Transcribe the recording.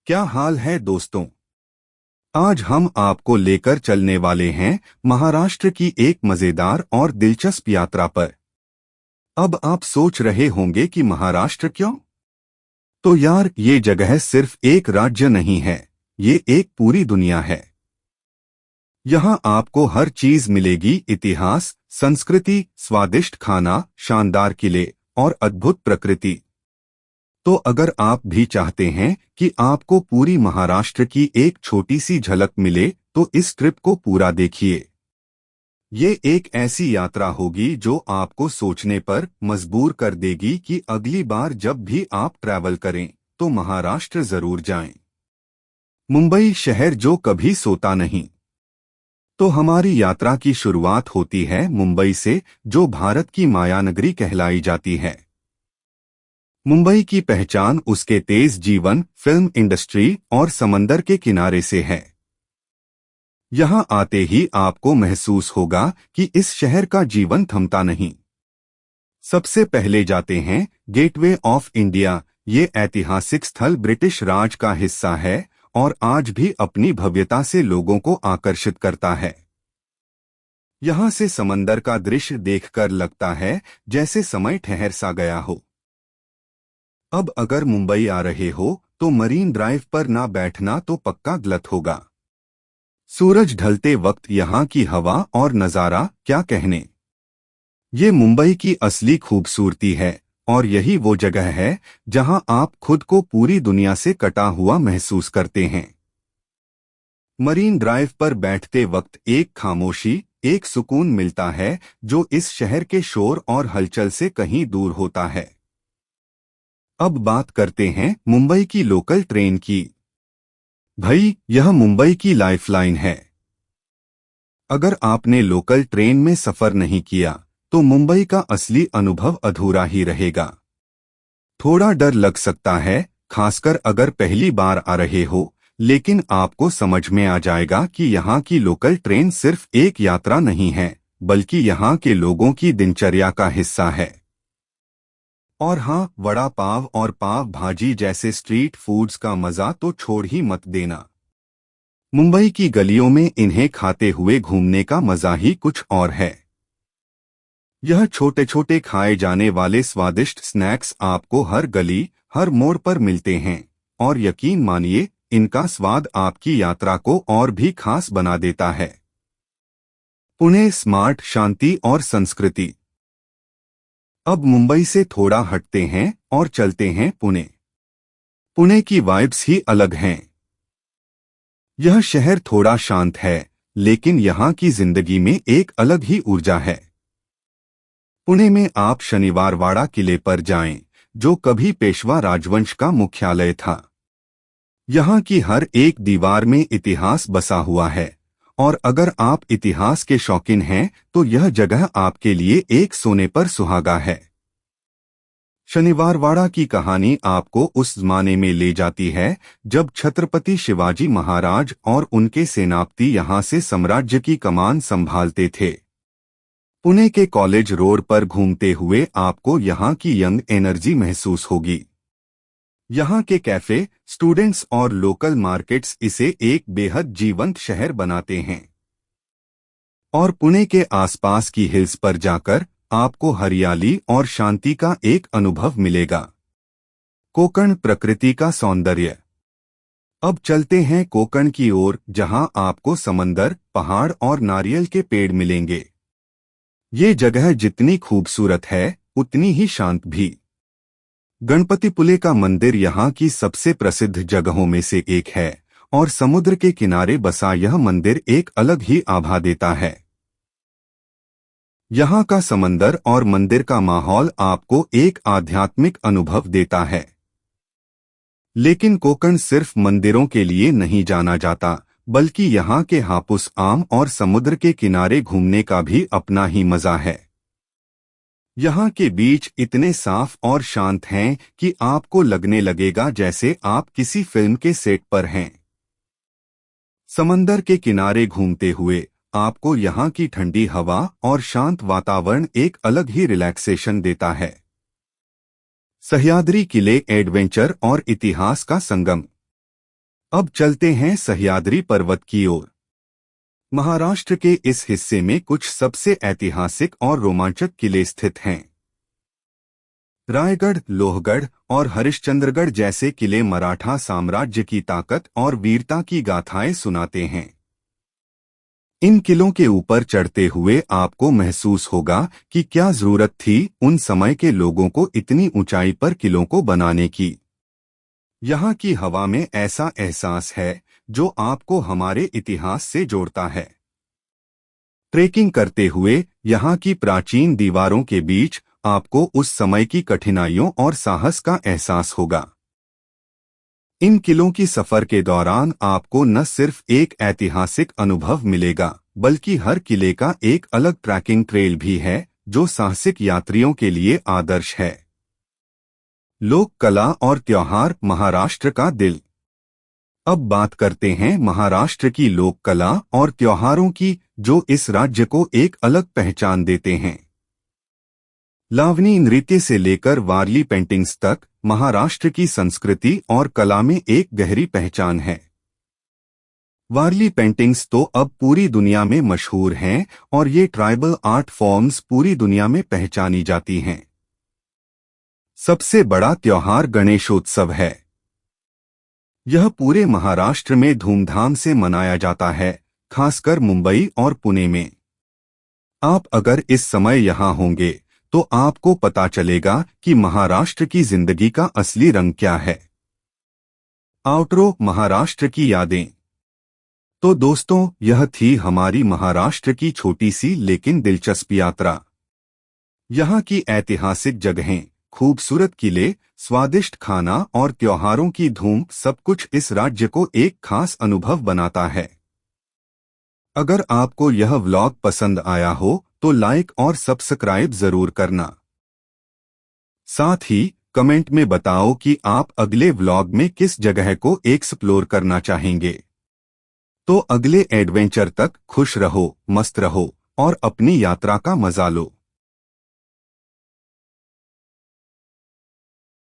क्या हाल है दोस्तों। आज हम आपको लेकर चलने वाले हैं महाराष्ट्र की एक मजेदार और दिलचस्प यात्रा पर। अब आप सोच रहे होंगे कि महाराष्ट्र क्यों? तो यार, ये जगह सिर्फ एक राज्य नहीं है, ये एक पूरी दुनिया है। यहाँ आपको हर चीज मिलेगी, इतिहास, संस्कृति, स्वादिष्ट खाना, शानदार किले और अद्भुत प्रकृति। तो अगर आप भी चाहते हैं कि आपको पूरी महाराष्ट्र की एक छोटी सी झलक मिले, तो इस ट्रिप को पूरा देखिए। ये एक ऐसी यात्रा होगी जो आपको सोचने पर मजबूर कर देगी कि अगली बार जब भी आप ट्रैवल करें तो महाराष्ट्र जरूर जाएं। मुंबई शहर जो कभी सोता नहीं। तो हमारी यात्रा की शुरुआत होती है मुंबई से, जो भारत की मायानगरी कहलाई जाती है। मुंबई की पहचान उसके तेज जीवन, फिल्म इंडस्ट्री और समंदर के किनारे से है। यहां आते ही आपको महसूस होगा कि इस शहर का जीवन थमता नहीं। सबसे पहले जाते हैं गेटवे ऑफ इंडिया। ये ऐतिहासिक स्थल ब्रिटिश राज का हिस्सा है और आज भी अपनी भव्यता से लोगों को आकर्षित करता है। यहां से समंदर का दृश्य देखकर लगता है जैसे समय ठहर सा गया हो। अब अगर मुंबई आ रहे हो तो मरीन ड्राइव पर ना बैठना तो पक्का गलत होगा। सूरज ढलते वक्त यहाँ की हवा और नज़ारा क्या कहने। ये मुंबई की असली खूबसूरती है और यही वो जगह है जहां आप खुद को पूरी दुनिया से कटा हुआ महसूस करते हैं। मरीन ड्राइव पर बैठते वक्त एक खामोशी, एक सुकून मिलता है जो इस शहर के शोर और हलचल से कहीं दूर होता है। अब बात करते हैं मुंबई की लोकल ट्रेन की। भाई, यह मुंबई की लाइफलाइन है। अगर आपने लोकल ट्रेन में सफर नहीं किया तो मुंबई का असली अनुभव अधूरा ही रहेगा। थोड़ा डर लग सकता है, खासकर अगर पहली बार आ रहे हो, लेकिन आपको समझ में आ जाएगा कि यहाँ की लोकल ट्रेन सिर्फ एक यात्रा नहीं है, बल्कि यहाँ के लोगों की दिनचर्या का हिस्सा है। और हाँ, वड़ा पाव और पाव भाजी जैसे स्ट्रीट फूड्स का मजा तो छोड़ ही मत देना। मुंबई की गलियों में इन्हें खाते हुए घूमने का मजा ही कुछ और है। यह छोटे छोटे खाए जाने वाले स्वादिष्ट स्नैक्स आपको हर गली, हर मोड़ पर मिलते हैं और यकीन मानिए, इनका स्वाद आपकी यात्रा को और भी खास बना देता है। पुणे, स्मार्ट, शांति और संस्कृति। अब मुंबई से थोड़ा हटते हैं और चलते हैं पुणे। पुणे की वाइब्स ही अलग हैं। यह शहर थोड़ा शांत है, लेकिन यहाँ की जिंदगी में एक अलग ही ऊर्जा है। पुणे में आप शनिवारवाड़ा किले पर जाएं, जो कभी पेशवा राजवंश का मुख्यालय था। यहाँ की हर एक दीवार में इतिहास बसा हुआ है और अगर आप इतिहास के शौकीन हैं तो यह जगह आपके लिए एक सोने पर सुहागा है। शनिवारवाड़ा की कहानी आपको उस जमाने में ले जाती है जब छत्रपति शिवाजी महाराज और उनके सेनापति यहाँ से साम्राज्य की कमान संभालते थे। पुणे के कॉलेज रोड पर घूमते हुए आपको यहाँ की यंग एनर्जी महसूस होगी। यहाँ के कैफे, स्टूडेंट्स और लोकल मार्केट्स इसे एक बेहद जीवंत शहर बनाते हैं। और पुणे के आसपास की हिल्स पर जाकर आपको हरियाली और शांति का एक अनुभव मिलेगा। कोकण, प्रकृति का सौंदर्य। अब चलते हैं कोकण की ओर, जहां आपको समंदर, पहाड़ और नारियल के पेड़ मिलेंगे। ये जगह जितनी खूबसूरत है उतनी ही शांत भी। गणपतिपुले का मंदिर यहाँ की सबसे प्रसिद्ध जगहों में से एक है और समुद्र के किनारे बसा यह मंदिर एक अलग ही आभा देता है। यहाँ का समंदर और मंदिर का माहौल आपको एक आध्यात्मिक अनुभव देता है। लेकिन कोकण सिर्फ मंदिरों के लिए नहीं जाना जाता, बल्कि यहाँ के हापुस आम और समुद्र के किनारे घूमने का भी अपना ही मजा है। यहाँ के बीच इतने साफ और शांत हैं कि आपको लगने लगेगा जैसे आप किसी फिल्म के सेट पर हैं। समंदर के किनारे घूमते हुए आपको यहाँ की ठंडी हवा और शांत वातावरण एक अलग ही रिलैक्सेशन देता है। सह्याद्री किले, एडवेंचर और इतिहास का संगम। अब चलते हैं सह्याद्री पर्वत की ओर। महाराष्ट्र के इस हिस्से में कुछ सबसे ऐतिहासिक और रोमांचक किले स्थित हैं। रायगढ़, लोहगढ़ और हरिश्चंद्रगढ़ जैसे किले मराठा साम्राज्य की ताकत और वीरता की गाथाएं सुनाते हैं। इन किलों के ऊपर चढ़ते हुए आपको महसूस होगा कि क्या जरूरत थी उन समय के लोगों को इतनी ऊंचाई पर किलों को बनाने की। यहाँ की हवा में ऐसा एहसास है जो आपको हमारे इतिहास से जोड़ता है। ट्रेकिंग करते हुए यहाँ की प्राचीन दीवारों के बीच आपको उस समय की कठिनाइयों और साहस का एहसास होगा। इन किलों की सफर के दौरान आपको न सिर्फ एक ऐतिहासिक अनुभव मिलेगा, बल्कि हर किले का एक अलग ट्रैकिंग ट्रेल भी है जो साहसिक यात्रियों के लिए आदर्श है। लोक कला और त्योहार, महाराष्ट्र का दिल। अब बात करते हैं महाराष्ट्र की लोक कला और त्योहारों की, जो इस राज्य को एक अलग पहचान देते हैं। लावनी नृत्य से लेकर वारली पेंटिंग्स तक महाराष्ट्र की संस्कृति और कला में एक गहरी पहचान है। वारली पेंटिंग्स तो अब पूरी दुनिया में मशहूर हैं और ये ट्राइबल आर्ट फॉर्म्स पूरी दुनिया में पहचानी जाती हैं। सबसे बड़ा त्योहार गणेशोत्सव है। यह पूरे महाराष्ट्र में धूमधाम से मनाया जाता है, खासकर मुंबई और पुणे में। आप अगर इस समय यहाँ होंगे तो आपको पता चलेगा कि महाराष्ट्र की जिंदगी का असली रंग क्या है। आउटरो, महाराष्ट्र की यादें। तो दोस्तों, यह थी हमारी महाराष्ट्र की छोटी सी लेकिन दिलचस्प यात्रा। यहाँ की ऐतिहासिक जगहें, खूबसूरत किले, स्वादिष्ट खाना और त्योहारों की धूम, सब कुछ इस राज्य को एक खास अनुभव बनाता है। अगर आपको यह व्लॉग पसंद आया हो तो लाइक और सब्सक्राइब जरूर करना। साथ ही कमेंट में बताओ कि आप अगले व्लॉग में किस जगह को एक्सप्लोर करना चाहेंगे। तो अगले एडवेंचर तक खुश रहो, मस्त रहो और अपनी यात्रा का मजा लो।